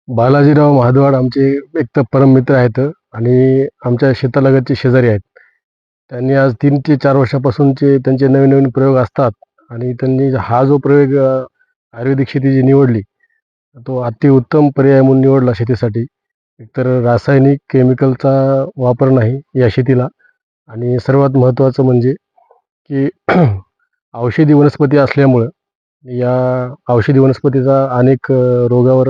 बालाजीराव महाद्वाड आमचे एक तर परममित्र आहेत आणि आमच्या शेतालगतचे शेजारी आहेत. त्यांनी आज 3 ते 4 वर्षापासूनचे त्यांचे नवीन-नवीन प्रयोग असतात आणि त्यांनी हा जो प्रयोग आयुर्वेदिक शेती जी निवडली, तो अतिउत्तम पर्याय म्हणून निवडला शेतीसाठी. एकतर रासायनिक केमिकलचा वापर नाही या शेतीला आणि सर्वात महत्त्वाचं म्हणजे की औषधी वनस्पती असल्यामुळं या औषधी वनस्पतीचा अनेक रोगावर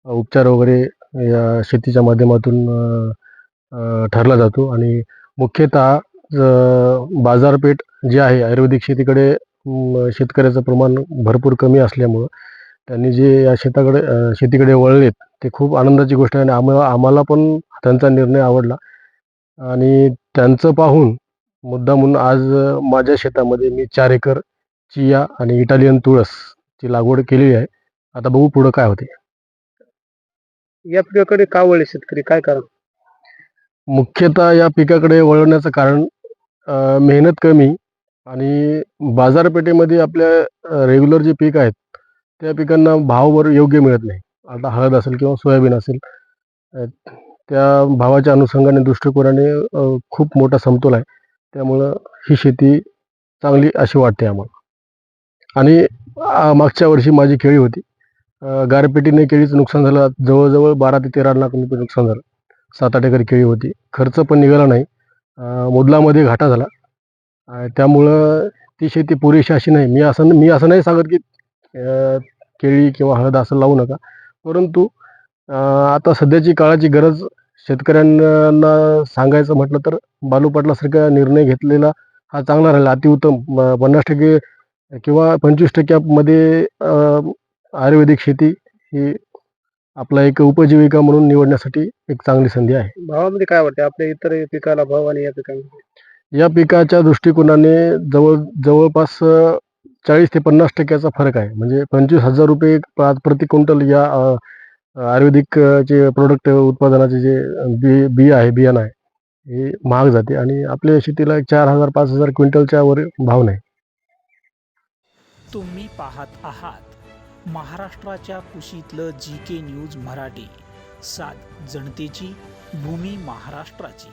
उपचार वगैरे या शेतीच्या माध्यमातून ठरला जातो आणि मुख्यतः बाजारपेठ जी आहे आयुर्वेदिक शेतीकडे शेतकऱ्याचं प्रमाण भरपूर कमी असल्यामुळं त्यांनी जे या शेतीकडे वळलेत ते खूप आनंदाची गोष्ट आहे आणि आम्हाला पण त्यांचा निर्णय आवडला आणि त्यांचं पाहून मुद्दामून आज माझ्या शेतामध्ये मी 4 एकर चिया आणि इटालियन तुळसची लागवड केलेली आहे. आता बघू पुढं काय होते. या पिकाकडे का वळले शेतकरी? काय कारण? मुख्यतः या पिकाकडे वळवण्याचं कारण मेहनत कमी आणि बाजारपेठेमध्ये आपल्या रेग्युलर जे पीक आहेत, त्या पिकांना भाव योग्य मिळत नाही. आता हळद असेल किंवा सोयाबीन असेल, अ, त्या भावाच्या अनुषंगाने दृष्टिकोनाने खूप मोठा समतोल आहे. त्यामुळं ही शेती चांगली अशी वाटते आम्हाला. आणि मागच्या वर्षी माझी केळी होती. गारपिटीने केळीचं नुकसान झालं. जवळ-जवळ 12 ते 13 लाख रुपये नुकसान झालं. 7-8 एकर केळी होती. खर्च पण निघाला नाही. मुदलामध्ये घाटा झाला. त्यामुळं ती शेती पुरेशी अशी नाही. मी असं नाही सांगत की केळी किंवा हळद असं लावू नका. परंतु आता सध्याची काळाची गरज शेतकऱ्यांना सांगायचं म्हटलं तर बालू पाटलासारखा निर्णय घेतलेला हा चांगला राहिला. अतिउत्तम 50% किंवा 25% मध्ये आयुर्वेदिक शेती ही आपला एक उपजीविका म्हणून निवडण्यासाठी एक चांगली संधी आहे. भावामध्ये काय वाटतं? आपल्या इतर पिकाला भाव आणि या पिकामध्ये? या पिकाच्या दृष्टिकोनाने जवळपास 40 ते 50% चा फरक आहे. म्हणजे ₹25,000 प्रति क्विंटल या आयुर्वेदिक जे प्रॉडक्ट उत्पादनाचे जे बियाणं आहे, हे महाग जाते आणि आपल्या शेतीला 4,000-5,000 क्विंटलच्या वर भाव नाही. तुम्ही पाहत आहात महाराष्ट्राच्या कुशीतलं GK न्यूज मराठी. सात जनतेची, भूमी महाराष्ट्राची.